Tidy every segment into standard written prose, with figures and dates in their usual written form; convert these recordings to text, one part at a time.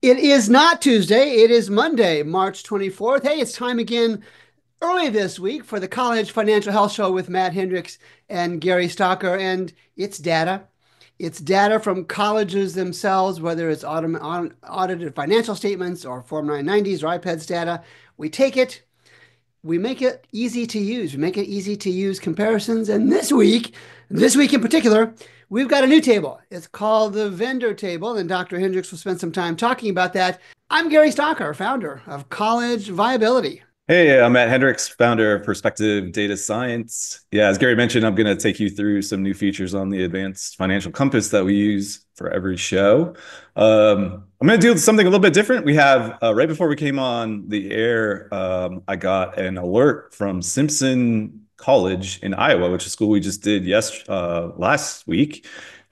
It is not Tuesday. It is Monday, March 24th. Hey, it's time again early this week for the College Financial Health Show with Matt Hendricks and Gary Stocker. And it's data. It's data from colleges themselves, whether it's audited financial statements or Form 990s or IPEDS data. We take it, we make it easy to use. We make it easy to use comparisons. And this week in particular, we've got a new table. It's called the vendor table, and Dr. Hendricks will spend some time talking about that. I'm Gary Stocker, founder of College Viability. Hey, I'm Matt Hendricks, founder of Perspective Data Science. Yeah, as Gary mentioned, I'm going to take you through some new features on the advanced financial compass that we use for every show. I'm going to do something a little bit different. We have, right before we came on the air, I got an alert from Simpson College in Iowa, which is a school we just did last week.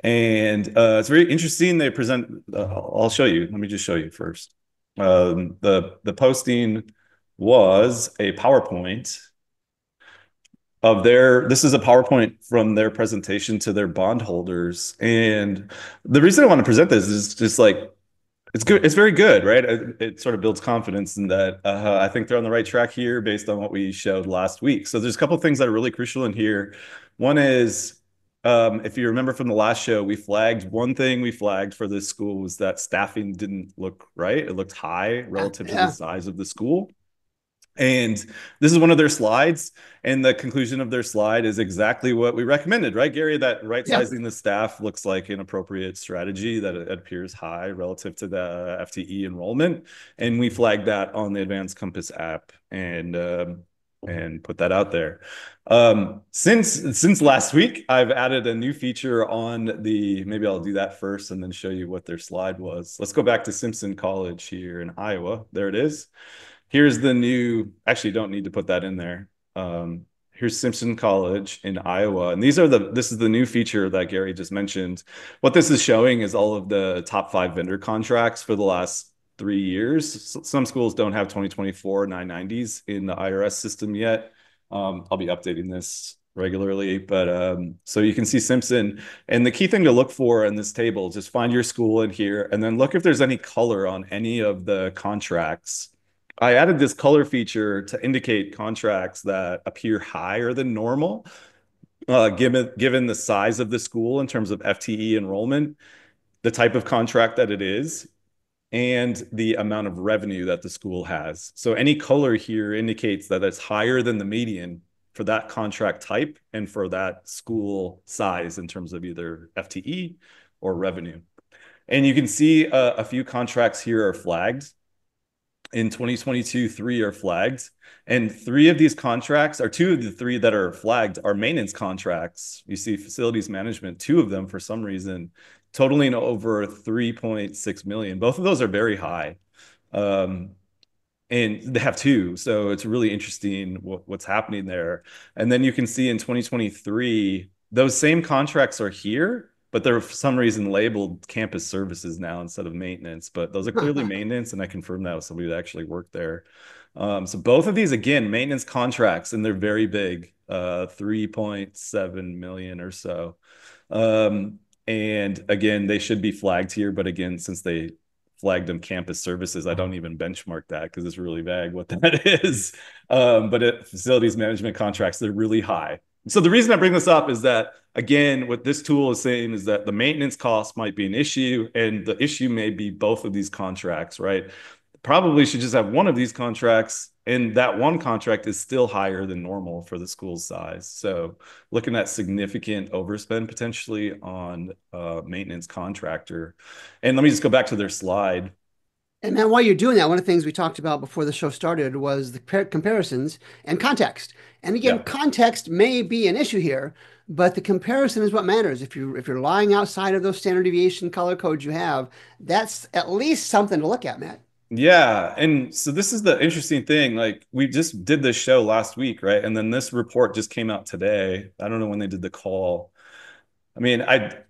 And it's very interesting. They present, I'll show you. Let me just show you first. The posting was a PowerPoint of this is a PowerPoint from their presentation to their bondholders. And the reason I want to present this is just like, it's good. It's very good, right? It sort of builds confidence in that I think they're on the right track here based on what we showed last week. So there's a couple of things that are really crucial in here. One is, if you remember from the last show, one thing we flagged for this school was that staffing didn't look right. It looked high relative to the Yeah. size of the school. And this is one of their slides. And the conclusion of their slide is exactly what we recommended, right, Gary? That right Yeah. sizing the staff looks like an appropriate strategy, that it appears high relative to the FTE enrollment. And we flagged that on the Advanced Compass app and put that out there. Since last week, I've added a new feature maybe I'll do that first and then show you what their slide was. Let's go back to Simpson College here in Iowa. There it is. Here's the new, actually don't need to put that in there. Here's Simpson College in Iowa. And this is the new feature that Gary just mentioned. What this is showing is all of the top 5 vendor contracts for the last 3 years. Some schools don't have 2024 990s in the IRS system yet. I'll be updating this regularly, but so you can see Simpson. And the key thing to look for in this table, just find your school in here and then look if there's any color on any of the contracts. I added this color feature to indicate contracts that appear higher than normal, given the size of the school in terms of FTE enrollment, the type of contract that it is, and the amount of revenue that the school has. So any color here indicates that it's higher than the median for that contract type and for that school size in terms of either FTE or revenue. And you can see a few contracts here are flagged. In 2022, 3 are flagged. And 3 of these contracts, or 2 of the 3 that are flagged, are maintenance contracts. You see facilities management, 2 of them for some reason, totaling over 3.6 million. Both of those are very high. And they have 2. So it's really interesting what's happening there. And then you can see in 2023, those same contracts are here, but they're for some reason labeled campus services now instead of maintenance. But those are clearly maintenance, and I confirmed that with somebody that actually worked there. So both of these, again, maintenance contracts, and they're very big, 3.7 million or so. And again, they should be flagged here. But again, since they flagged them campus services, I don't even benchmark that because it's really vague what that is. But facilities management contracts, they're really high. So the reason I bring this up is that, again, what this tool is saying is that the maintenance cost might be an issue, and the issue may be both of these contracts, right? Probably should just have one of these contracts, and that one contract is still higher than normal for the school's size. So looking at significant overspend potentially on maintenance contractor. And let me just go back to their slide. And then while you're doing that, one of the things we talked about before the show started was the comparisons and context. And again, Yeah. context may be an issue here, but the comparison is what matters. If you're lying outside of those standard deviation color codes you have, that's at least something to look at, Matt. Yeah. And so this is the interesting thing. Like, we just did this show last week, right? And then this report just came out today. I don't know when they did the call. I mean,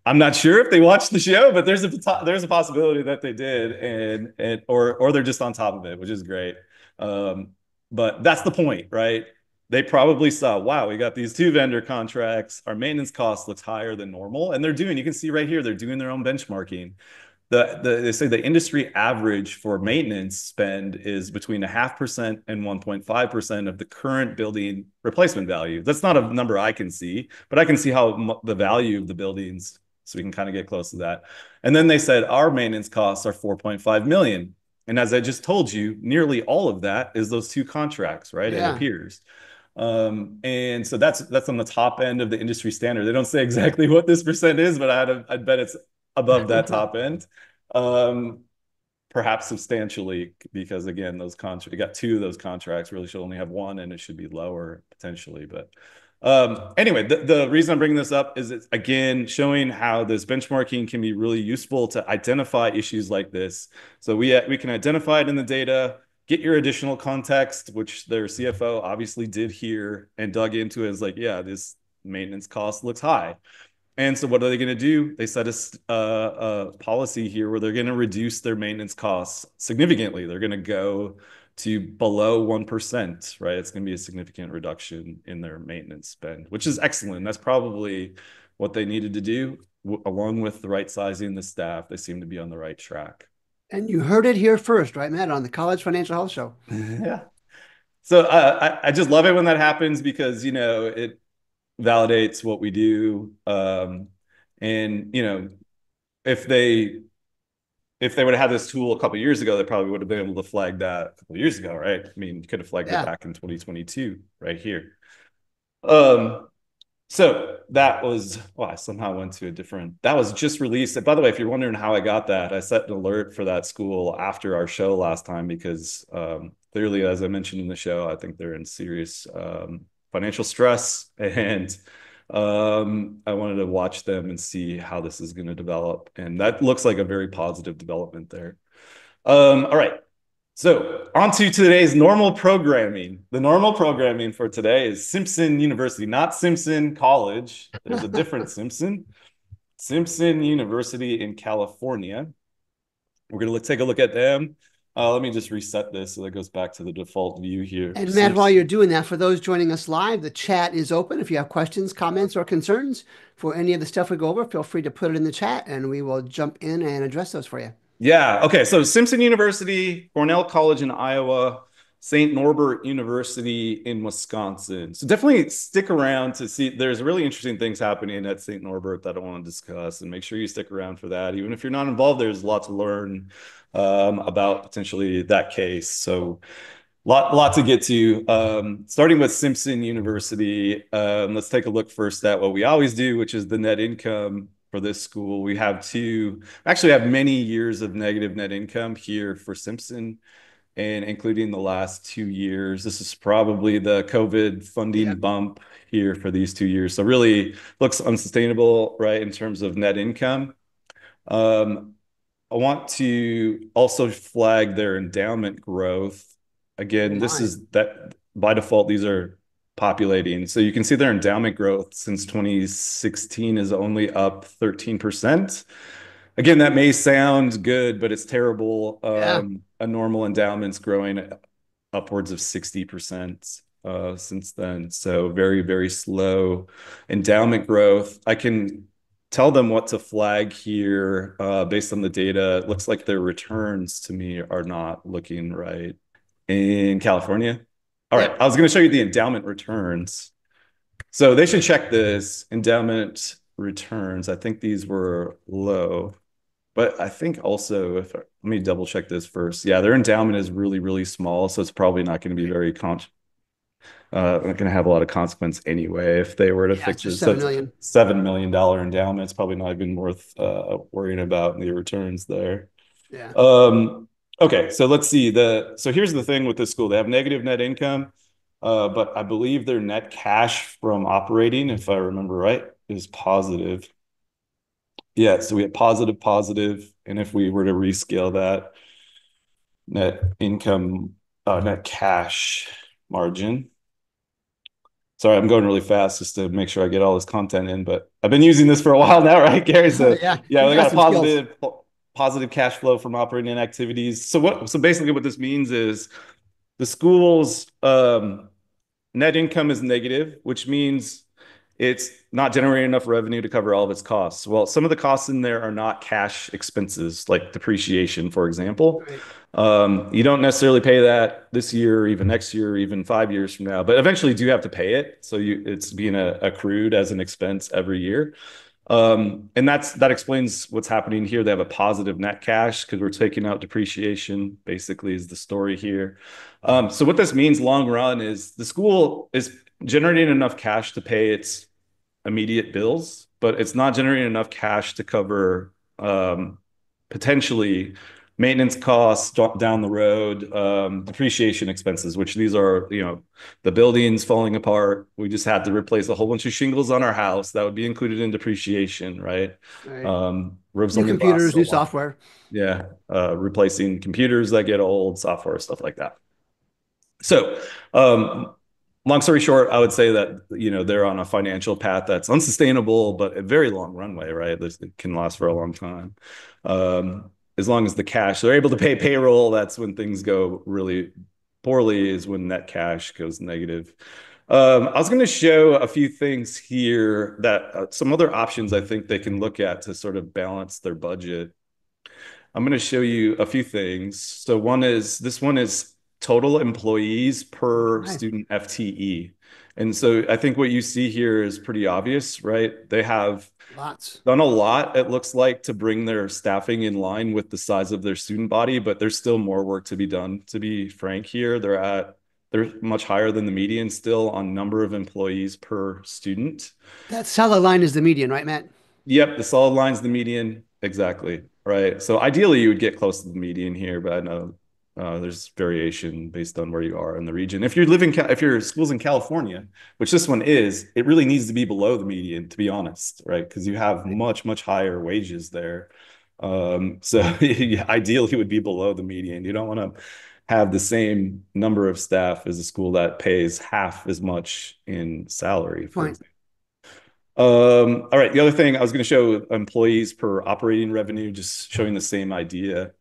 I'm not sure if they watched the show, but there's a possibility that they did, or they're just on top of it, which is great. But that's the point, right? They probably saw, wow, we got these 2 vendor contracts. Our maintenance cost looks higher than normal, and you can see right here, they're doing their own benchmarking. they say the industry average for maintenance spend is between 0.5% and 1.5% of the current building replacement value. That's not a number I can see, but I can see how the value of the buildings, so we can kind of get close to that. And then they said our maintenance costs are 4.5 million. And as I just told you, nearly all of that is those two contracts, right? It Yeah. appears. And so that's on the top end of the industry standard. They don't say exactly what this percent is, but I'd bet it's above that top end. Um, Perhaps substantially, because again, those contracts, you got two of those contracts, really should only have one, and it should be lower potentially. But anyway, the reason I'm bringing this up is it's again showing how this benchmarking can be really useful to identify issues like this. So we can identify it in the data, get your additional context, which their CFO obviously did here and dug into it. Is like, yeah, this maintenance cost looks high. And so what are they going to do? They set a policy here where they're going to reduce their maintenance costs significantly. They're going to go to below 1%, right? It's going to be a significant reduction in their maintenance spend, which is excellent. That's probably what they needed to do, along with the right sizing the staff. They seem to be on the right track. And you heard it here first, right, Matt, on the College Financial Health Show. Yeah. So I just love it when that happens because, it validates what we do. And if they would have had this tool a couple of years ago, they probably would have been able to flag that a couple of years ago, right? I mean, you could have flagged it Yeah. back in 2022, right here. Um, so that was, well, I somehow went to a different, that was just released. By the way, if you're wondering how I got that, I set an alert for that school after our show last time because clearly, as I mentioned in the show, I think they're in serious financial stress. And I wanted to watch them and see how this is going to develop. And that looks like a very positive development there. All right. So on to today's normal programming. The normal programming for today is Simpson University, not Simpson College. There's a different Simpson. Simpson University in California. We're going to take a look at them. Let me just reset this so that goes back to the default view here. And Matt, while you're Simpson. doing that, for those joining us live, the chat is open. If you have questions, comments, or concerns for any of the stuff we go over, feel free to put it in the chat and we will jump in and address those for you. Yeah. Okay. So Simpson University, Cornell College in Iowa, St. Norbert University in Wisconsin. So definitely stick around to see. There's really interesting things happening at St. Norbert that I want to discuss, and make sure you stick around for that. Even if you're not involved, there's a lot to learn about potentially that case. So lot to get to. Starting with Simpson University, let's take a look first at what we always do, which is the net income for this school. We have actually have many years of negative net income here for Simpson, and including the last 2 years. This is probably the COVID Yeah. funding bump here for these 2 years. So really looks unsustainable, right, in terms of net income. Um, I want to also flag their endowment growth. Oh Again, this my. is that by default, these are populating. So you can see their endowment growth since 2016 is only up 13%. Again, that may sound good, but it's terrible. Yeah. A normal endowment's growing upwards of 60% since then. So very, very slow endowment growth. I can tell them what to flag here based on the data. It looks like their returns to me are not looking right in California. All right, Yep. I was going to show you the endowment returns. So they should check this endowment returns. I think these were low. But I think also, if let me double check this first. Yeah, their endowment is really, really small, so it's probably not going to be very not going to have a lot of consequence anyway if they were to Yeah, it's fix just it. So 7 it's million. $7 million endowment. It's probably not even worth worrying about the returns there. Yeah. Okay, so let's see. So here's the thing with this school. They have negative net income, but I believe their net cash from operating, if I remember right, is positive. Yeah, so we have positive, and if we were to rescale that net income, net cash margin. Sorry, I'm going really fast just to make sure I get all this content in, but I've been using this for a while now, right, Gary? So Yeah, yeah, you we got got a some skills. positive cash flow from operating activities. So basically what this means is the school's net income is negative, which means it's not generating enough revenue to cover all of its costs. Well, some of the costs in there are not cash expenses, like depreciation, for example. Right. You don't necessarily pay that this year, or even next year, or even 5 years from now, but eventually you do have to pay it. So it's being accrued as an expense every year. And that explains what's happening here. They have a positive net cash because we're taking out depreciation, basically, is the story here. So what this means long run is the school is generating enough cash to pay its immediate bills, but it's not generating enough cash to cover potentially maintenance costs down the road, depreciation expenses, which these are, the buildings falling apart. We just had to replace a whole bunch of shingles on our house. That would be included in depreciation, right? Right. Roofs New only last computers, so new long. software. Yeah, replacing computers that get old, software, stuff like that. So, long story short, I would say that they're on a financial path that's unsustainable, but a very long runway, right? It can last for a long time. As long as the cash they're able to pay payroll, that's when things go really poorly. Is when net cash goes negative. I was going to show a few things here that some other options I think they can look at to sort of balance their budget. I'm going to show you a few things. So this one is total employees per Right. student FTE. And so I think what you see here is pretty obvious, right? They have Lots. done a lot, it looks like, to bring their staffing in line with the size of their student body, but there's still more work to be done, to be frank here. They're much higher than the median still on number of employees per student. That solid line is the median, right, Matt? Yep, the solid line's the median. Exactly. Right. So ideally you would get close to the median here, but I know there's variation based on where you are in the region. If your school's in California, which this one is, it really needs to be below the median, to be honest, right? Because you have Right. much, much higher wages there. So ideally it would be below the median. You don't want to have the same number of staff as a school that pays half as much in salary, Good for point. example. All right. The other thing I was going to show employees per operating revenue, just showing the same idea.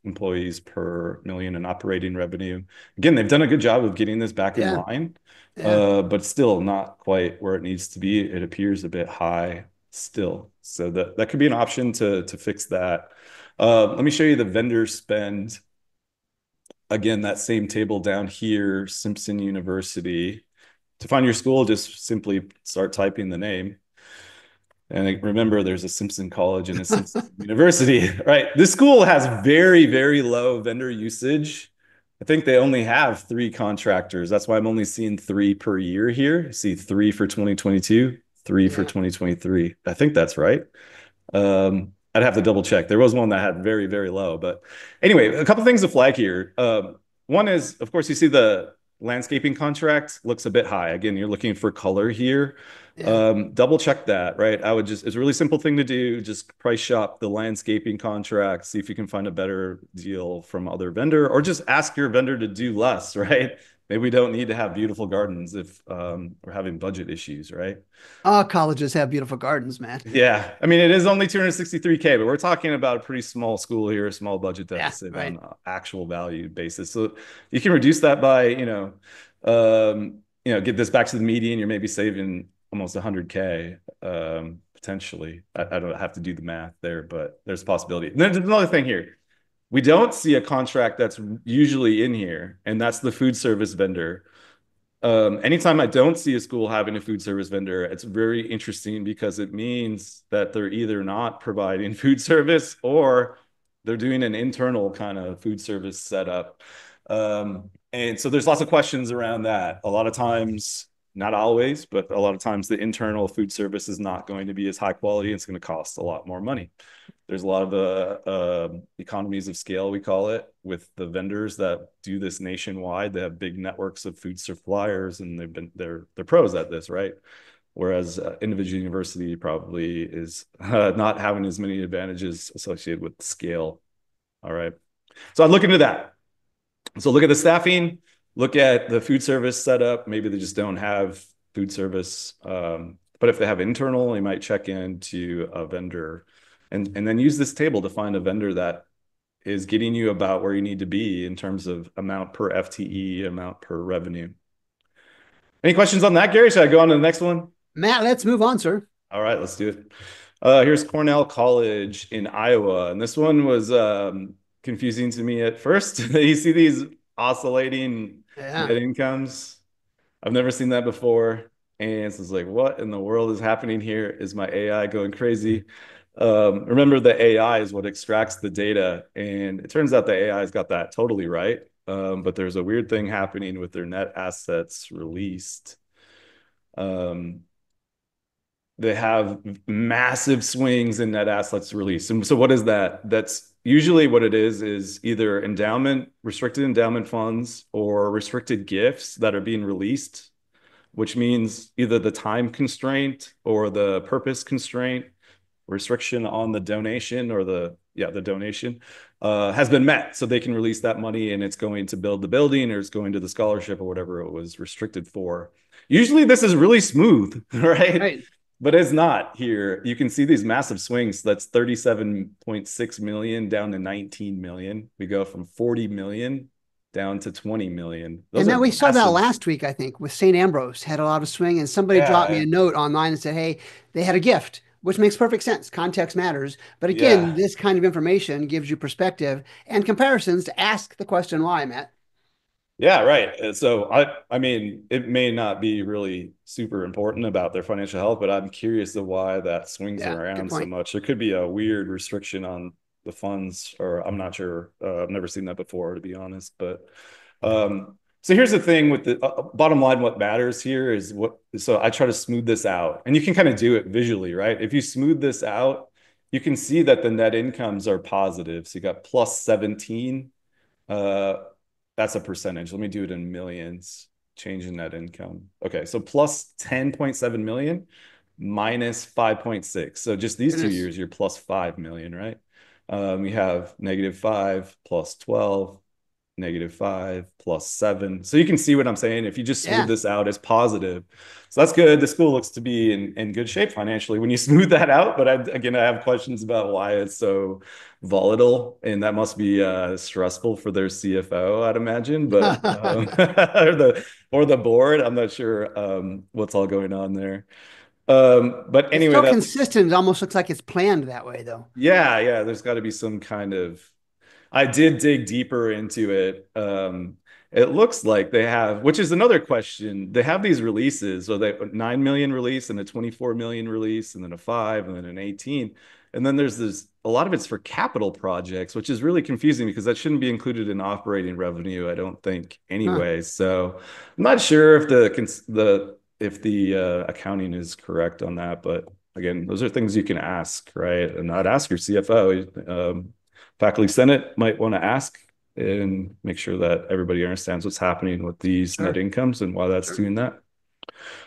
Employees per million in operating revenue. Again, they've done a good job of getting this back in Yeah. line, Yeah. but still not quite where it needs to be. It appears a bit high still. So that could be an option to fix that. Let me show you the vendor spend. Again, that same table down here, Simpson University. To find your school, just simply start typing the name. And remember, there's a Simpson College and a Simpson University, right? This school has very, very low vendor usage. I think they only have 3 contractors. That's why I'm only seeing 3 per year here. You see 3 for 2022, three for Yeah. 2023. I think that's right. I'd have to double check. There was one that had very, very low. But anyway, a couple things to flag here. One is, of course, you see the landscaping contract looks a bit high. Again, you're looking for color here. Yeah. Double check that, right? It's a really simple thing to do. Just price shop the landscaping contract, see if you can find a better deal from other vendor, or just ask your vendor to do less, right? Maybe we don't need to have beautiful gardens if we're having budget issues, right? All colleges have beautiful gardens, Matt. Yeah, I mean, it is only 263K, but we're talking about a pretty small school here, a small budget Yeah. deficit Right. on actual value basis. So you can reduce that by, get this back to the median. You're maybe saving almost 100K potentially. I don't have to do the math there, but there's a possibility. And then there's another thing here. We don't see a contract that's usually in here, and that's the food service vendor. Anytime I don't see a school having a food service vendor, it's very interesting because it means that they're either not providing food service or they're doing an internal kind of food service setup. And so there's lots of questions around that. A lot of times, not always, but a lot of times the internal food service is not going to be as high quality. It's going to cost a lot more money. There's a lot of economies of scale, we call it, with the vendors that do this nationwide. They have big networks of food suppliers, and they're pros at this, right? Whereas individual university probably is not having as many advantages associated with scale. All right, so I'd look into that. So look at the staffing, look at the food service setup. Maybe they just don't have food service, but if they have internal, you might check into a vendor and then use this table to find a vendor that is getting you about where you need to be in terms of amount per FTE, amount per revenue. Any questions on that, Gary? Should I go on to the next one? Matt, let's move on, sir. All right, let's do it. Here's Cornell College in Iowa, and this one was confusing to me at first. You see these oscillating Yeah. net incomes. I've never seen that before, and so it's like, what in the world is happening here? Is my AI going crazy? Remember, the AI is what extracts the data, and it turns out the AI has got that totally right. But there's a weird thing happening with their net assets released. Um, they have massive swings in net assets release. And so what is that? That's usually what it is either endowment, restricted endowment funds or restricted gifts that are being released, which means either the time constraint or the purpose constraint restriction on the donation or the donation has been met, so they can release that money and it's going to build the building or it's going to the scholarship or whatever it was restricted for. Usually this is really smooth, right? Right. But it's not here. You can see these massive swings. That's 37.6 million down to 19 million. We go from 40 million down to 20 million. And Those now are we saw that massive. last week, I think, with St. Ambrose had a lot of swing, and somebody dropped me Yeah, a note online and said, "Hey, they had a gift," which makes perfect sense. Context matters. But again, yeah. this kind of information gives you perspective and comparisons to ask the question why, Matt. Yeah, right. So I mean, it may not be really super important about their financial health, but I'm curious of why that swings Yeah, good around so point. much. There could be a weird restriction on the funds, or I'm not sure. I've never seen that before, to be honest. But so here's the thing with the bottom line, what matters here is what. So I try to smooth this out, and you can kind of do it visually, right? If you smooth this out, you can see that the net incomes are positive. So you got plus 17. uh, that's a percentage. Let me do it in millions, change in net income. Okay, so plus 10.7 million minus 5.6. So just these two Goodness. years, you're plus 5 million, right? We have -5 plus 12 -5 plus 7. So you can see what I'm saying. If you just smooth Yeah. this out as positive, so that's good. The school looks to be in good shape financially when you smooth that out. But again, I have questions about why it's so volatile, and that must be stressful for their CFO, I'd imagine. But or the board, I'm not sure what's all going on there. But It's anyway, so that consistent. It almost looks like it's planned that way, though. yeah, there's got to be some kind of I did dig deeper into it. It looks like they have, which is another question. They have these releases, so they 9 million release and a 24 million release, and then a 5 and then an 18. And then there's this a lot of it's for capital projects, which is really confusing because that shouldn't be included in operating revenue, I don't think Huh. anyway. So I'm not sure if the accounting is correct on that, but again, those are things you can ask, right? And I'd ask your CFO. Faculty Senate might want to ask and make sure that everybody understands what's happening with these net Sure. incomes and why that's Sure. doing that.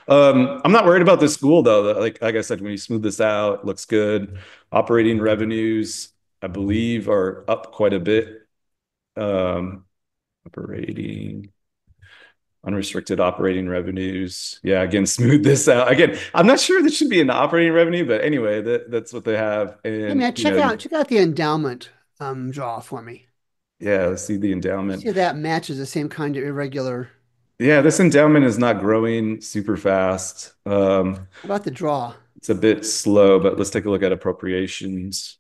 I'm not worried about this school though. Like I said, when you smooth this out, it looks good. Operating revenues, I believe, are up quite a bit. Operating unrestricted operating revenues. Yeah, again, smooth this out. Again, I'm not sure this should be an operating revenue, but anyway, that's what they have. Hey, And Matt, check out the endowment draw for me. yeah, let's see the You endowment. see that matches the same kind of irregular. Yeah, this endowment is not growing super fast. How about the draw? It's a bit slow, but let's take a look at appropriations.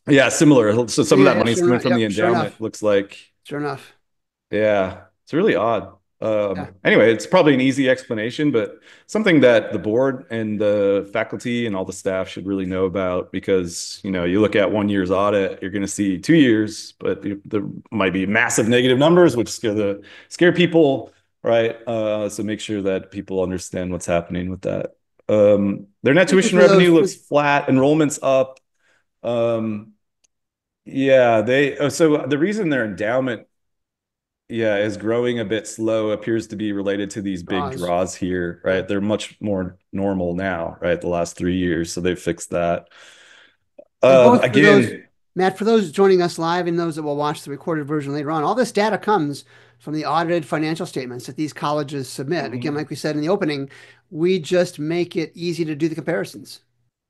Yeah, similar. So some of Yeah, that yeah, money's sure coming enough. from the Yep, sure endowment. enough. Looks like, Sure enough. yeah, it's really odd. Yeah. Anyway, it's probably an easy explanation, but something that the board and the faculty and all the staff should really know about because, you look at 1 year's audit, you're going to see 2 years, but there might be massive negative numbers, which scare people, right? So make sure that people understand what's happening with that. Their net Thank you tuition for those. revenue looks flat, enrollment's up. Um, yeah, so the reason their endowment, yeah, is growing a bit slow appears to be related to these big Draws. draws here, Yeah. right? They're much more normal now, right? The last 3 years, so they've fixed that. And both for those, Again, Matt, for those joining us live and those that will watch the recorded version later on, all this data comes from the audited financial statements that these colleges submit. Again, mhm. like we said in the opening, we just make it easy to do the comparisons.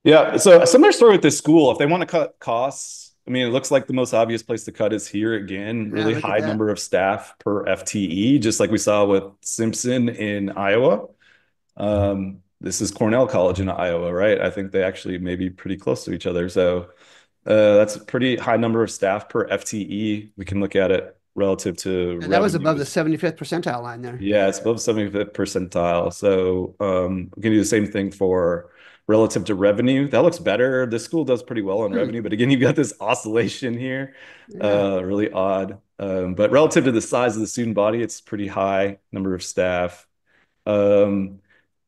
Yeah, so a similar story with this school. If they want to cut costs, I mean, it looks like the most obvious place to cut is here again. Yeah, Really look at high that. number of staff per FTE, just like we saw with Simpson in Iowa. this is Cornell College in Iowa, right? I think they actually may be pretty close to each other. So that's a pretty high number of staff per FTE. We can look at it relative to And that was revenue. above the 75th percentile line there. Yeah, it's above 75th percentile. So we can do the same thing for relative to revenue. That looks better. This school does pretty well on Hmm. revenue, but again, you've got this oscillation here, Yeah. really odd. But relative to the size of the student body, it's pretty high number of staff. Um,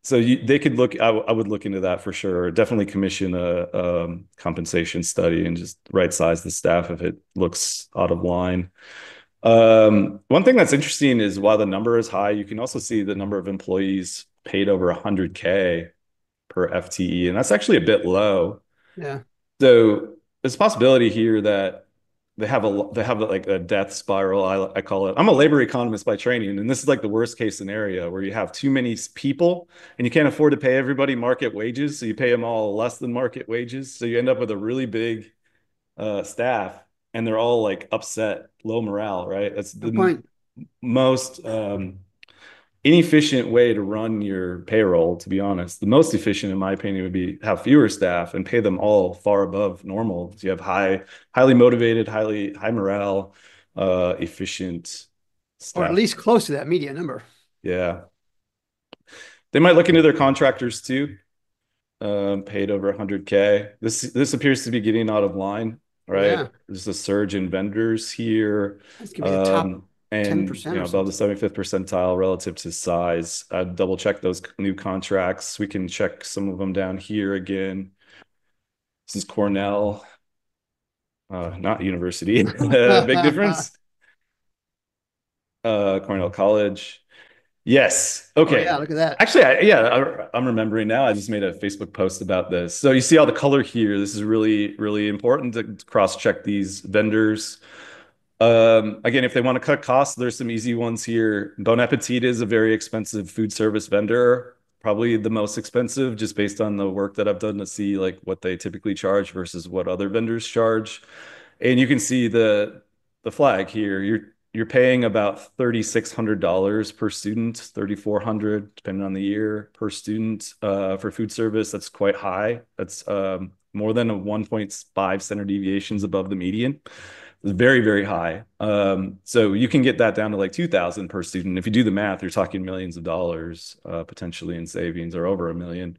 so they could look. I would look into that for sure. Definitely commission a compensation study and just right size the staff if it looks out of line. One thing that's interesting is while the number is high, you can also see the number of employees paid over 100K per FTE, and that's actually a bit low. Yeah. So there's a possibility here that they have like a death spiral. I call it. I'm a labor economist by training, and this is like the worst case scenario where you have too many people and you can't afford to pay everybody market wages, so you pay them all less than market wages. So you end up with a really big staff, and they're all like upset, low morale. Right? That's Good the point. most inefficient way to run your payroll, to be honest. The most efficient, in my opinion, would be have fewer staff and pay them all far above normal. So you have highly motivated, high morale, efficient Or at staff. least close to that median number. Yeah. They might look into their contractors too, paid over 100K. This appears to be getting out of line, right? Yeah. There's a surge in vendors here, That's gonna be the top and 10% or above the something. 75th percentile relative to size. I'd double check those new contracts. We can check some of them down here again. This is Cornell, not university. Big Oh difference. Cornell College. Yes. Okay. yeah, look at that. Actually, I'm remembering now. I just made a Facebook post about this. So you see all the color here. This is really, really important to cross-check these vendors. Again, if they want to cut costs, there's some easy ones here. Bon Appetit is a very expensive food service vendor, probably the most expensive, just based on the work that I've done to see like what they typically charge versus what other vendors charge. And you can see the flag here. You're paying about $3,600 per student, 3,400 depending on the year per student for food service. That's quite high. That's more than a 1.5 standard deviations above the median. It's very, very high. So you can get that down to like 2,000 per student. If you do the math, you're talking millions of dollars potentially in savings or over a million.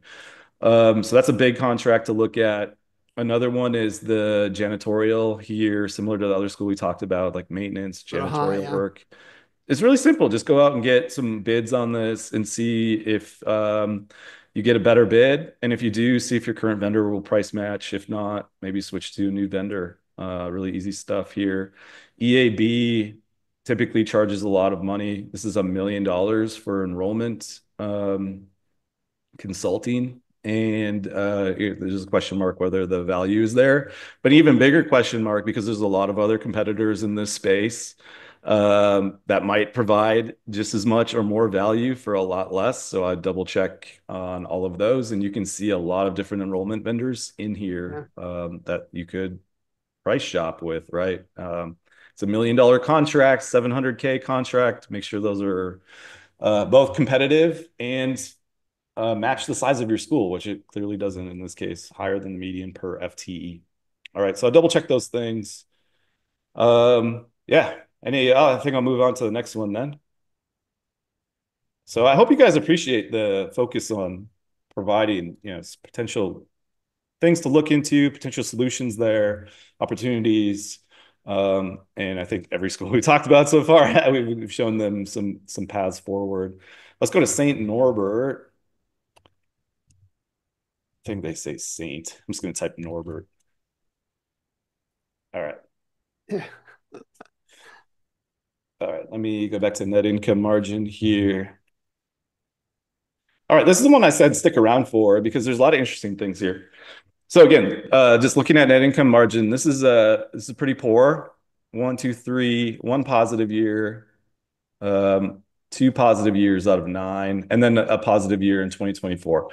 So that's a big contract to look at. Another one is the janitorial here, similar to the other school we talked about, like maintenance, A little high, janitorial yeah. work. It's really simple. Just go out and get some bids on this and see if you get a better bid. And if you do, see if your current vendor will price match. If not, maybe switch to a new vendor. Really easy stuff here. EAB typically charges a lot of money. This is $1 million for enrollment. Consulting, and there's a question mark whether the value is there, but even bigger question mark because there's a lot of other competitors in this space that might provide just as much or more value for a lot less. So I double check on all of those, and you can see a lot of different enrollment vendors in Yeah. here that you could price shop with, right? It's $1 million contract, 700K contract. Make sure those are both competitive and match the size of your school, which it clearly doesn't in this case, higher than the median per FTE. All right, so I double check those things. Yeah, I think I'll move on to the next one then. So I hope you guys appreciate the focus on providing, potential things to look into, potential solutions there, opportunities. And I think every school we talked about so far, we've shown them some paths forward. Let's go to St. Norbert. I think they say Saint. I'm just going to type Norbert. All right. Yeah. All right. Let me go back to net income margin here. All right. This is the one I said stick around for because there's a lot of interesting things here. So again, just looking at net income margin, this is pretty poor. One, two, three, one positive year, two positive years out of nine, and then a positive year in 2024.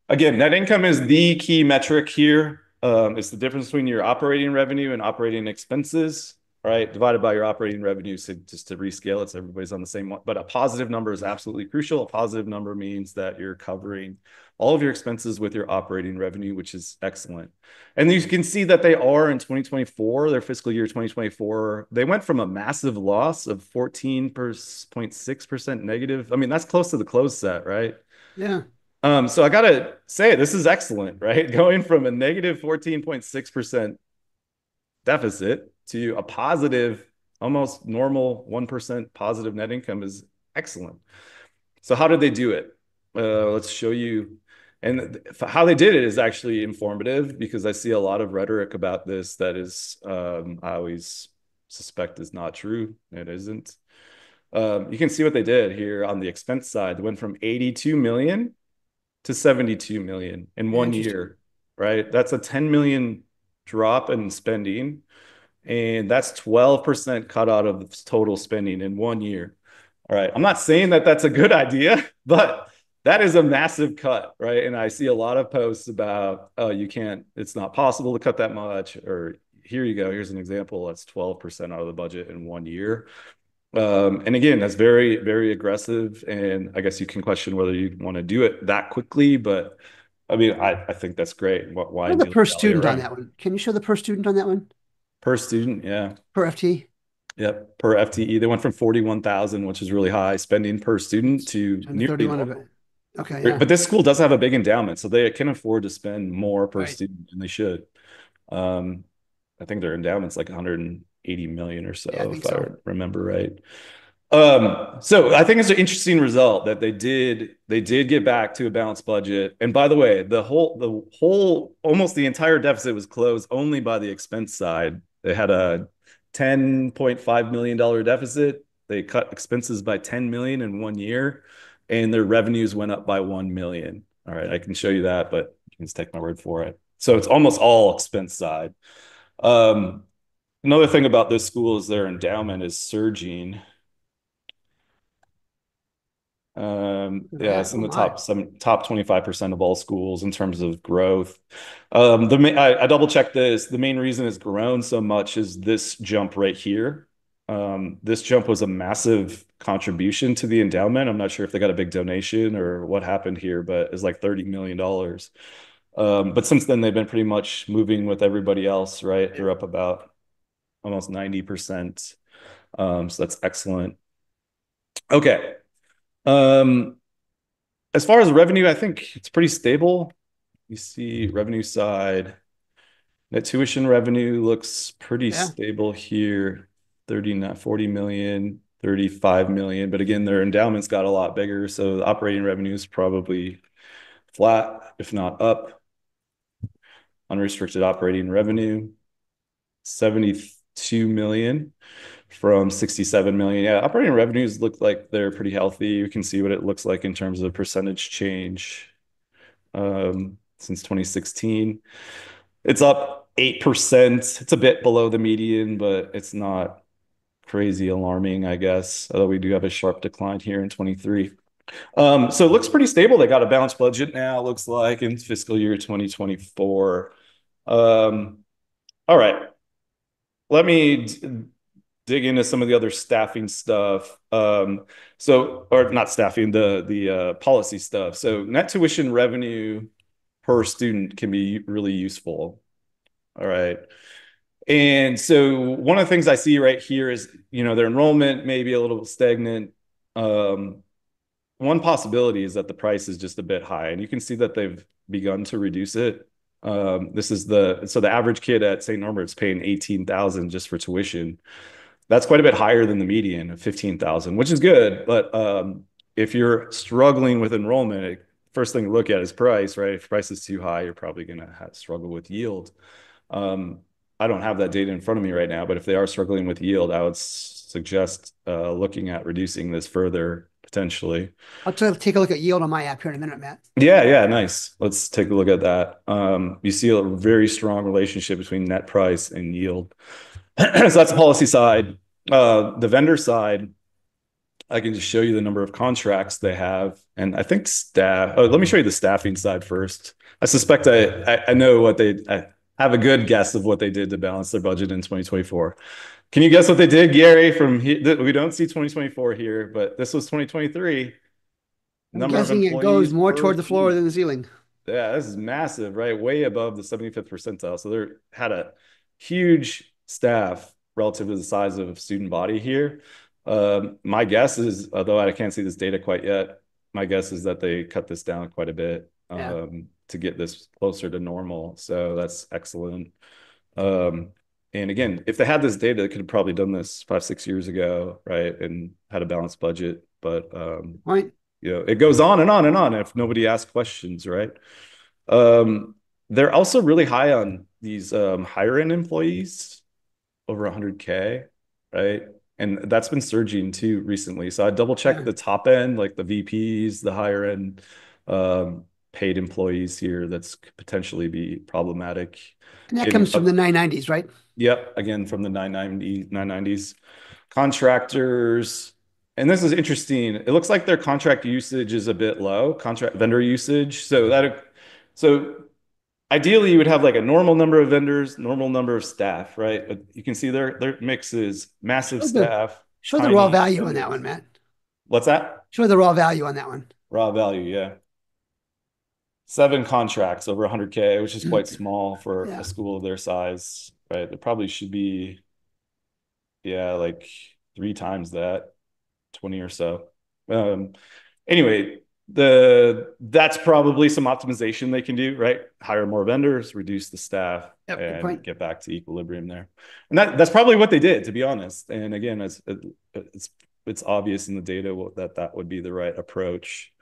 Again, net income is the key metric here. It's the difference between your operating revenue and operating expenses, right? Divided by your operating revenue. So just to rescale it, so everybody's on the same one. But a positive number is absolutely crucial. A positive number means that you're covering all of your expenses with your operating revenue, which is excellent. And you can see that they are in 2024, their fiscal year 2024. They went from a massive loss of 14.6% negative. I mean, that's close to the close set, right? Yeah. So I gotta say, this is excellent, right? Going from a negative 14.6% deficit to a positive, almost normal 1% positive net income is excellent. So how did they do it? Let's show you. And how they did it is actually informative because I see a lot of rhetoric about this that is, I always suspect is not true. It isn't. You can see what they did here on the expense side. They went from 82 million to 72 million in one Interesting. year, right? That's a 10 million drop in spending. And that's 12% cut out of total spending in one year. All right. I'm not saying that that's a good idea, but that is a massive cut, right? And I see a lot of posts about, oh, you can't, it's not possible to cut that much. Or here you go. Here's an example. That's 12% out of the budget in one year. And again, that's very, very aggressive. And I guess you can question whether you want to do it that quickly, but I mean, I think that's great. Why What are the per dilly-dally student on around? that one? Can you show the per student on that one? Per student, yeah. Per FT? Yep, per FTE. They went from 41,000, which is really high spending per student, to Down to nearly 31 of it. normal. Okay, yeah. But this school does have a big endowment, so they can afford to spend more per Right. student, and they should. Um, I think their endowment's like 180 million or Yeah, I so, think if I so. remember right. So I think it's an interesting result that they did get back to a balanced budget. And by the way, the whole almost the entire deficit was closed only by the expense side. They had a $10.5 million deficit. They cut expenses by 10 million in one year, and their revenues went up by 1 million. All right, I can show you that, but you can just take my word for it. So it's almost all expense side. Um, Another thing about this school is their endowment is surging. Look at Yeah, that. it's Oh in the my. top 25% of all schools in terms of growth. I double checked this. The main reason it's grown so much is this jump right here. This jump was a massive contribution to the endowment. I'm not sure if they got a big donation or what happened here, but it's like $30 million. But since then, they've been pretty much moving with everybody else, right? Yeah. They're up about almost 90%. So that's excellent. Okay. Um, As far as revenue, I think it's pretty stable. You see revenue side, net tuition revenue looks pretty Yeah. stable here. 30, not 40 million, 35 million. But again, their endowments got a lot bigger. So the operating revenue is probably flat, if not up. Unrestricted operating revenue, 72 million from 67 million. Yeah, operating revenues look like they're pretty healthy. You can see what it looks like in terms of percentage change since 2016. It's up 8%. It's a bit below the median, but it's not crazy alarming, I guess. Although we do have a sharp decline here in 23. So it looks pretty stable. They got a balanced budget now, it looks like, in fiscal year 2024. All right. Let me dig into some of the other staffing stuff. Or not staffing, the policy stuff. So net tuition revenue per student can be really useful. All right. And so one of the things I see right here is, their enrollment may be a little stagnant. Um, One possibility is that the price is just a bit high, and you can see that they've begun to reduce it. The average kid at St. Norbert's paying 18,000 just for tuition. That's quite a bit higher than the median of 15,000, which is good. But if you're struggling with enrollment, first thing to look at is price, right? If price is too high, you're probably going to struggle with yield. Um, I don't have that data in front of me right now, but if they are struggling with yield, I would suggest looking at reducing this further potentially. I'll take a look at yield on my app here in a minute, Matt. Yeah, yeah, nice. Let's take a look at that. You see a very strong relationship between net price and yield. So that's the policy side. The vendor side, I can just show you the number of contracts they have. And I think staff, let me show you the staffing side first. I suspect I know what have a good guess of what they did to balance their budget in 2024. Can you guess what they did, Gary? From here, we don't see 2024 here, but this was 2023. I'm Number of guessing it goes employees more per toward the floor student. than the ceiling. Yeah, this is massive, right? Way above the 75th percentile. So they had a huge staff relative to the size of student body here. My guess is, although I can't see this data quite yet, my guess is that they cut this down quite a bit Yeah. to get this closer to normal. So that's excellent. Um, and again, if they had this data, they could have probably done this 5, 6 years ago, right? And had a balanced budget. But Point. it goes on and on and on if nobody asks questions, right? Um, they're also really high on these higher end employees, over 100K, right? And that's been surging too recently. So I double checked Yeah. the top end, like the VPs, the higher end um, paid employees here. That's could potentially be problematic. And that Getting comes from the up, 990s, right? yep, again from the 990s. Contractors, and this is interesting. It looks like their contract usage is a bit low, contract vendor usage. So ideally you would have like a normal number of vendors, normal number of staff, right? But you can see their mix is massive Show the staff, show the raw tiny value on that one, vendors. Matt. What's that? Show the raw value on that one. Raw value, yeah. 7 contracts over 100K, which is quite small for a Yeah. school of their size, right? There probably should be, yeah, like 3 times that, 20 or so. Um, anyway, that's probably some optimization they can do, right? Hire more vendors, reduce the staff, Yep. Good and point. get back to equilibrium there. And that's probably what they did, to be honest. And again, it's obvious in the data that would be the right approach.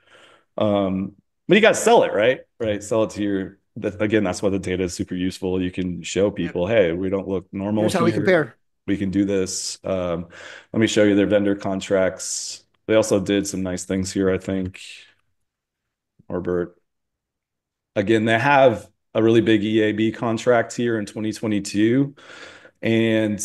But you got to sell it, right? Right. Sell it to again, that's why the data is super useful. You can show Yep. people, hey, we don't look normal Here's how we here. compare. We can do this. Let me show you their vendor contracts. They also did some nice things here, I think. Norbert. Again, they have a really big EAB contract here in 2022. And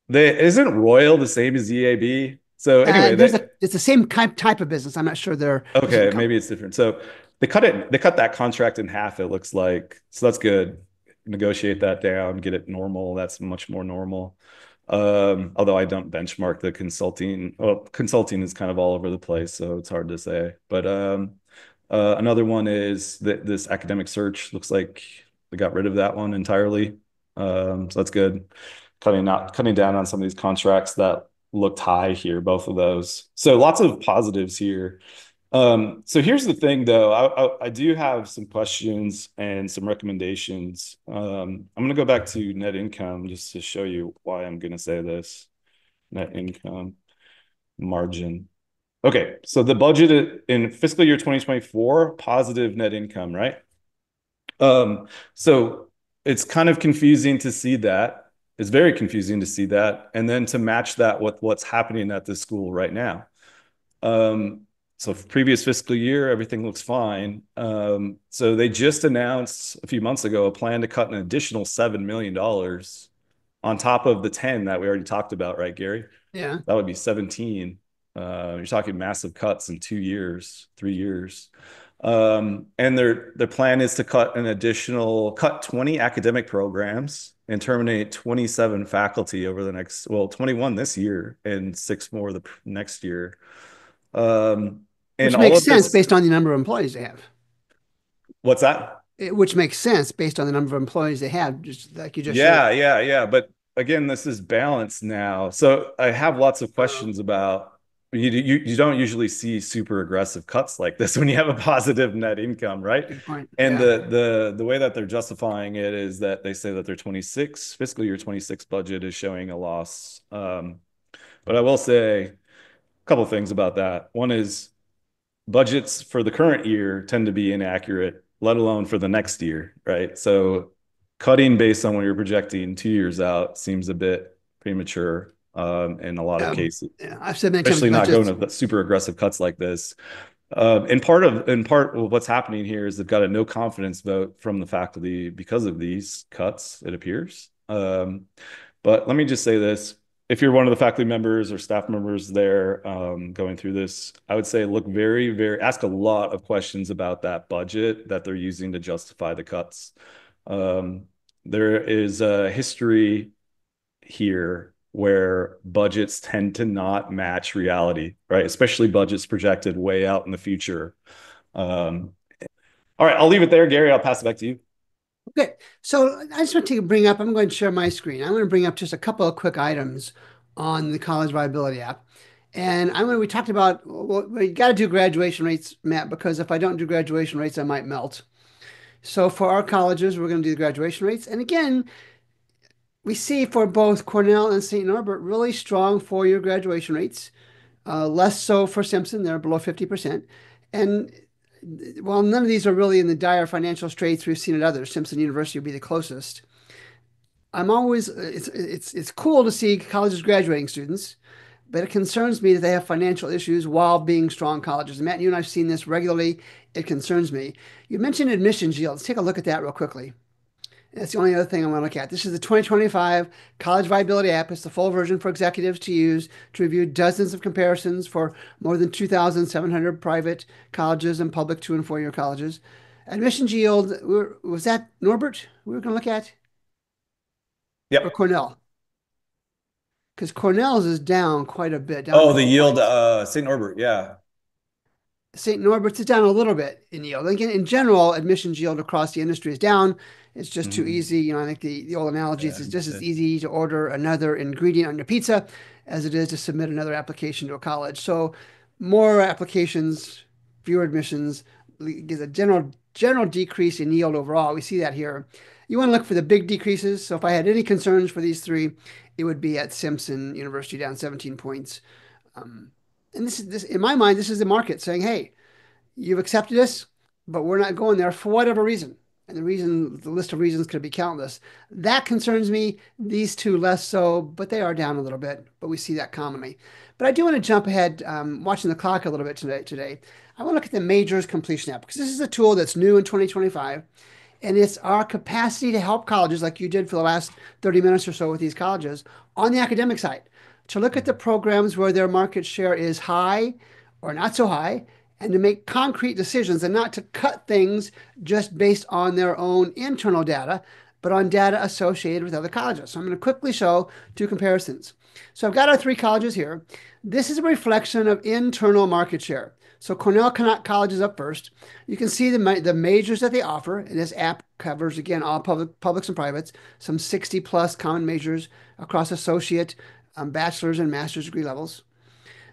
they isn't Royal the same as EAB? So anyway, It's the same type of business. I'm not sure they're the same okay, maybe company. it's different. So they cut that contract in half, it looks like. So that's good. Negotiate that down, get it normal. That's much more normal. Although I don't benchmark the consulting. Well, consulting is kind of all over the place, so it's hard to say. But another one is that this academic search looks like they got rid of that one entirely. So that's good. Cutting down on some of these contracts that looked high here, both of those. So lots of positives here. So here's the thing, though. I do have some questions and some recommendations. I'm going to go back to net income just to show you why I'm going to say this. Net income margin. Okay, so the budget in fiscal year 2024, positive net income, right? So it's kind of confusing to see that. It's very confusing to see that, and then to match that with what's happening at the school right now. So previous fiscal year, everything looks fine. So they just announced a few months ago a plan to cut an additional $7 million on top of the 10 that we already talked about, right, Gary? Yeah. That would be 17. You're talking massive cuts in 2 years, 3 years. And their plan is to cut 20 academic programs and terminate 27 faculty over the next, well, 21 this year and 6 more the next year. And Which all makes of sense this, based on the number of employees they have. what's that? Which makes sense based on the number of employees they have, just like you just showed. Yeah. But again, this is balanced now. So I have lots of Uh, questions about you don't usually see super aggressive cuts like this when you have a positive net income, right? Good point. And Yeah. the way that they're justifying it is that they say that their fiscal year 26 budget is showing a loss. But I will say a couple of things about that. One is budgets for the current year tend to be inaccurate, let alone for the next year, right? So cutting based on what you're projecting 2 years out seems a bit premature in a lot of cases, Yeah. I've said many times especially not going budgets. to super aggressive cuts like this. In part of what's happening here is they've got a no confidence vote from the faculty because of these cuts, it appears. But let me just say this. If you're one of the faculty members or staff members there going through this, I would say look ask a lot of questions about that budget that they're using to justify the cuts. Um, there is a history here where budgets tend to not match reality, right? Especially budgets projected way out in the future. Um, all right, I'll leave it there, Gary. I'll pass it back to you. Okay, so I just want to bring up, I'm going to share my screen. I'm going to bring up just a couple of quick items on the College Viability app. And we talked about, well, we got to do graduation rates, Matt, because if I don't do graduation rates, I might melt. So for our colleges, we're going to do the graduation rates. And again, we see for both Cornell and St. Norbert really strong four-year graduation rates. Less so for Simpson, they're below 50%. And while none of these are really in the dire financial straits we've seen at others, Simpson University would be the closest. I'm always it's cool to see colleges graduating students, but it concerns me that they have financial issues while being strong colleges. Matt, you and I've seen this regularly. It concerns me. You mentioned admissions yields. Take a look at that real quickly. That's the only other thing I want to look at. This is the 2025 College Viability app. It's the full version for executives to use to review dozens of comparisons for more than 2,700 private colleges and public 2 and 4 year colleges. Admissions yield, was that Norbert we were going to look at? Or Yep. Cornell? Because Cornell's is down quite a bit, down Oh, about the 8 yield, points. St. Norbert. Yeah. St. Norbert's is down a little bit in yield. Again, in general, admissions yield across the industry is down. It's just too Mhm. easy. I think the old analogy is Yeah. it's just as easy to order another ingredient on your pizza as it is to submit another application to a college. So more applications, fewer admissions gives a general decrease in yield overall. We see that here. You want to look for the big decreases. So if I had any concerns for these three, it would be at Simpson University down 17 points. Um, and this in my mind, this is the market saying, "Hey, you've accepted us, but we're not going there for whatever reason." And the list of reasons could be countless. That concerns me. These two less so, but they are down a little bit. But we see that commonly. But I do want to jump ahead, watching the clock a little bit today. I want to look at the majors completion app because this is a tool that's new in 2025. And it's our capacity to help colleges, like you did for the last 30 minutes or so with these colleges, on the academic side, to look at the programs where their market share is high or not so high, and to make concrete decisions and not to cut things just based on their own internal data, but on data associated with other colleges. So I'm going to quickly show two comparisons. So I've got our three colleges here. This is a reflection of internal market share. So Cornell College is up first. You can see the majors that they offer. And this app covers, again, all publics and privates, some 60 plus common majors across associate, bachelor's, and master's degree levels.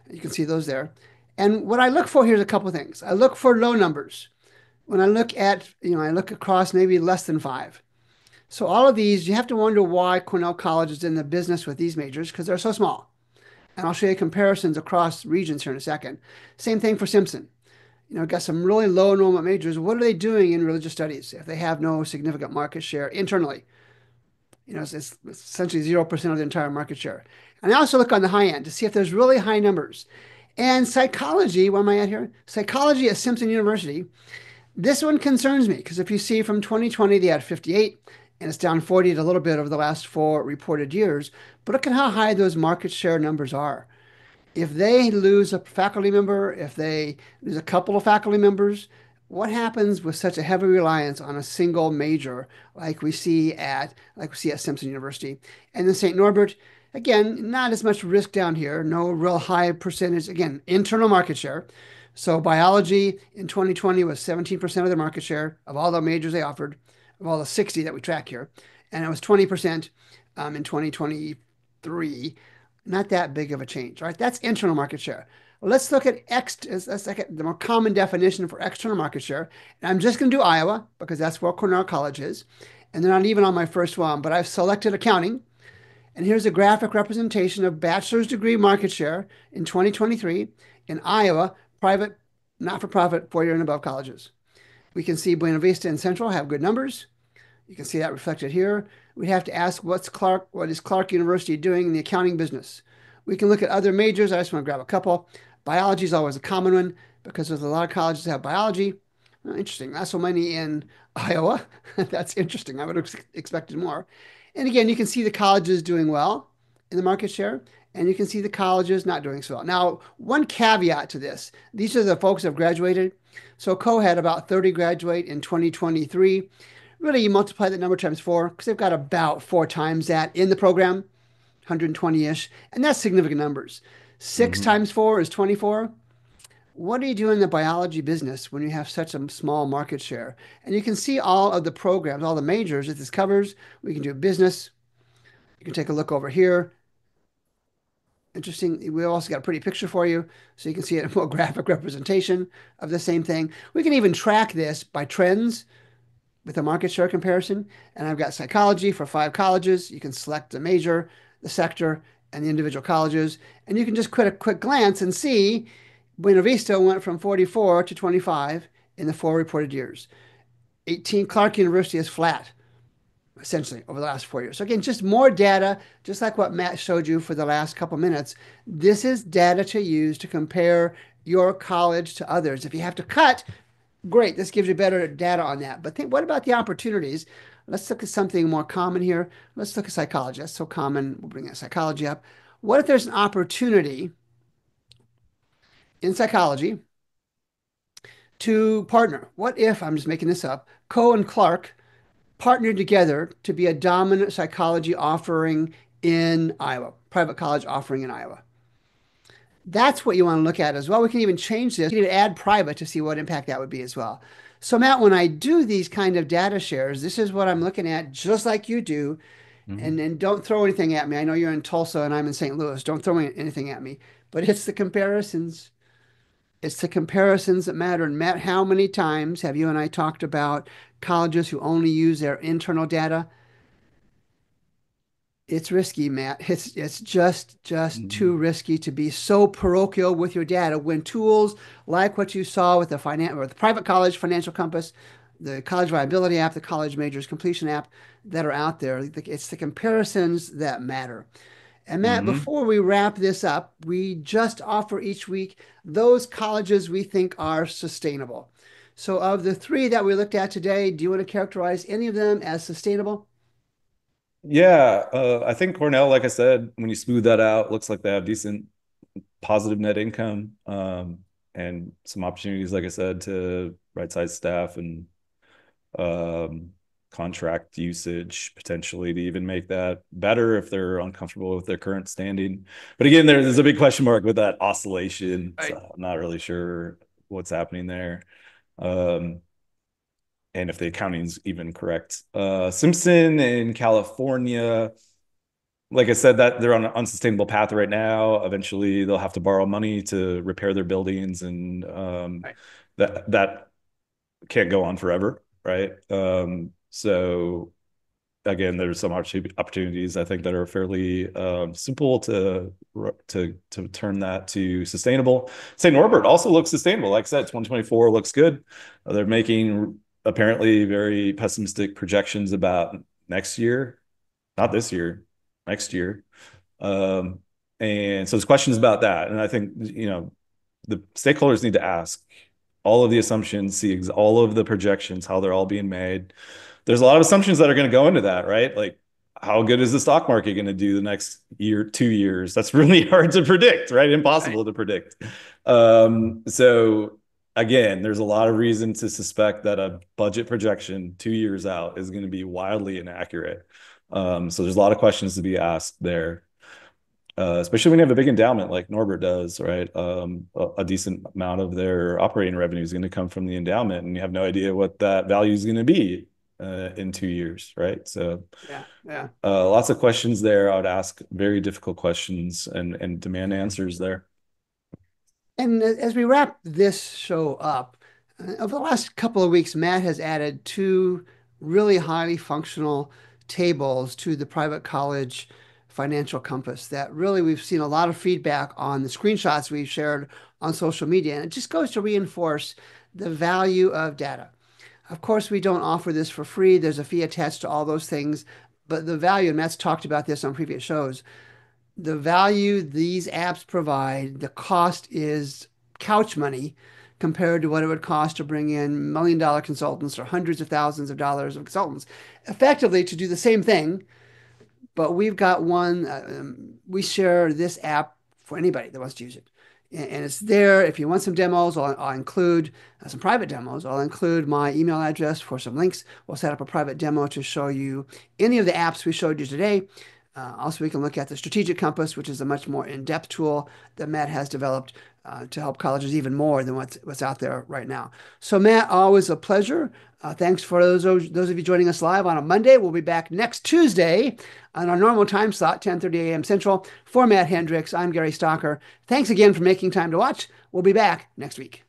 You can see those there. And what I look for here is a couple of things. I look for low numbers. When I look at, I look across maybe less than five. So all of these, you have to wonder why Cornell College is in the business with these majors because they're so small. And I'll show you comparisons across regions here in a second. Same thing for Simpson. Got some really low enrollment majors. What are they doing in religious studies if they have no significant market share internally? It's essentially 0% of the entire market share. And I also look on the high end to see if there's really high numbers. And psychology, where am I at here? Psychology at Simpson University. This one concerns me because if you see from 2020, they had 58 and it's down 40 a little bit over the last four reported years. But look at how high those market share numbers are. If they lose a faculty member, if they lose a couple of faculty members, what happens with such a heavy reliance on a single major like we see at Simpson University? And then St. Norbert, again, not as much risk down here, no real high percentage, again, internal market share. So biology in 2020 was 17% of the market share of all the majors they offered, of all the 60 that we track here. And it was 20% in 2023. Not that big of a change, right? That's internal market share. Let's look at let's look at the more common definition for external market share. And I'm just going to do Iowa because that's where Cornell College is. And they're not even on my first one, but I've selected accounting. And here's a graphic representation of bachelor's degree market share in 2023 in Iowa, private, not-for-profit, 4-year and above colleges. We can see Buena Vista and Central have good numbers. You can see that reflected here. We have to ask what is Clark University doing in the accounting business? We can look at other majors. I just want to grab a couple. Biology is always a common one because there's a lot of colleges that have biology. Oh, interesting. Not so many in Iowa. That's interesting. I would have expected more. And again, you can see the colleges doing well in the market share, and you can see the colleges not doing so well. Now, one caveat to this, these are the folks that have graduated. So Co had about 30 graduate in 2023. Really, you multiply that number times four because they've got about four times that in the program, 120-ish, and that's significant numbers. Six Hmm. times four is 24. What do you do in the biology business when you have such a small market share? And you can see all of the programs, all the majors that this covers. We can do business. You can take a look over here. Interesting. We also got a pretty picture for you so you can see a more graphic representation of the same thing. We can even track this by trends with a market share comparison. And I've got psychology for five colleges. You can select the major, the sector, and the individual colleges. And you can just quit a quick glance and see Buena Vista went from 44 to 25 in the four reported years. 18, Clark University is flat, essentially, over the last 4 years. So again, just more data, just like what Matt showed you for the last couple minutes. This is data to use to compare your college to others. If you have to cut, great, this gives you better data on that. But think, what about the opportunities? Let's look at something more common here. Let's look at psychology. That's so common. We'll bring that psychology up. What if there's an opportunity in psychology to partner? What if, I'm just making this up, Coe and Clark partnered together to be a dominant psychology offering in Iowa, private college offering in Iowa? That's what you want to look at as well. We can even change this. You can add private to see what impact that would be as well. So Matt, when I do these kind of data shares, this is what I'm looking at, just like you do. Hmm. And don't throw anything at me. I know you're in Tulsa and I'm in St. Louis. Don't throw anything at me. But it's the comparisons. It's the comparisons that matter. And Matt, how many times have you and I talked about colleges who only use their internal data? It's risky, Matt. It's just Hmm. too risky to be so parochial with your data when tools like what you saw with the or the private college financial compass, the college viability app, the college majors completion app that are out there. It's the comparisons that matter. And Matt, Hmm. before we wrap this up, we just offer each week those colleges we think are sustainable. So, of the three that we looked at today, do you want to characterize any of them as sustainable? Yeah, I think Cornell, like I said, when you smooth that out, looks like they have decent positive net income, and some opportunities, like I said, to right size staff and um, contract usage potentially to even make that better if they're uncomfortable with their current standing. But again, there's a big question mark with that oscillation. So Right. I'm not really sure what's happening there. Um, and if the accounting's even correct. Simpson in California, like I said, that they're on an unsustainable path right now. Eventually, they'll have to borrow money to repair their buildings, and Right. that can't go on forever, right? So again, there's some opportunities I think that are fairly simple to turn that to sustainable. Say Norbert also looks sustainable. Like I said, 2024 looks good. They're making apparently very pessimistic projections about next year, not this year, next year. Um, and so there's questions about that. And I think, the stakeholders need to ask all of the assumptions, see all of the projections, how they're all being made. There's a lot of assumptions that are going to go into that, right? Like, how good is the stock market going to do the next year, 2 years? That's really hard to predict, right? Right. Impossible to predict. So again, there's a lot of reason to suspect that a budget projection 2 years out is going to be wildly inaccurate. So there's a lot of questions to be asked there, especially when you have a big endowment like Norbert does, right? A decent amount of their operating revenue is going to come from the endowment, and you have no idea what that value is going to be in 2 years, right? So Yeah. Yeah. lots of questions there. I would ask very difficult questions and demand answers there. And as we wrap this show up, over the last couple of weeks, Matt has added two really highly functional tables to the private college financial compass that really we've seen a lot of feedback on the screenshots we've shared on social media. And it just goes to reinforce the value of data. Of course, we don't offer this for free. There's a fee attached to all those things. But the value, and Matt's talked about this on previous shows, the value these apps provide, the cost is couch money compared to what it would cost to bring in $1 million consultants or hundreds of thousands of dollars of consultants effectively to do the same thing. But we've got one, we share this app for anybody that wants to use it. and it's there. If you want some demos, I'll include some private demos. I'll include my email address for some links. We'll set up a private demo to show you any of the apps we showed you today. Also, we can look at the Strategic Compass, which is a much more in-depth tool that Matt has developed to help colleges even more than what's out there right now. So, Matt, always a pleasure. Thanks for those of you joining us live on a Monday. We'll be back next Tuesday on our normal time slot, 10:30 a.m. Central. For Matt Hendricks, I'm Gary Stocker. Thanks again for making time to watch. We'll be back next week.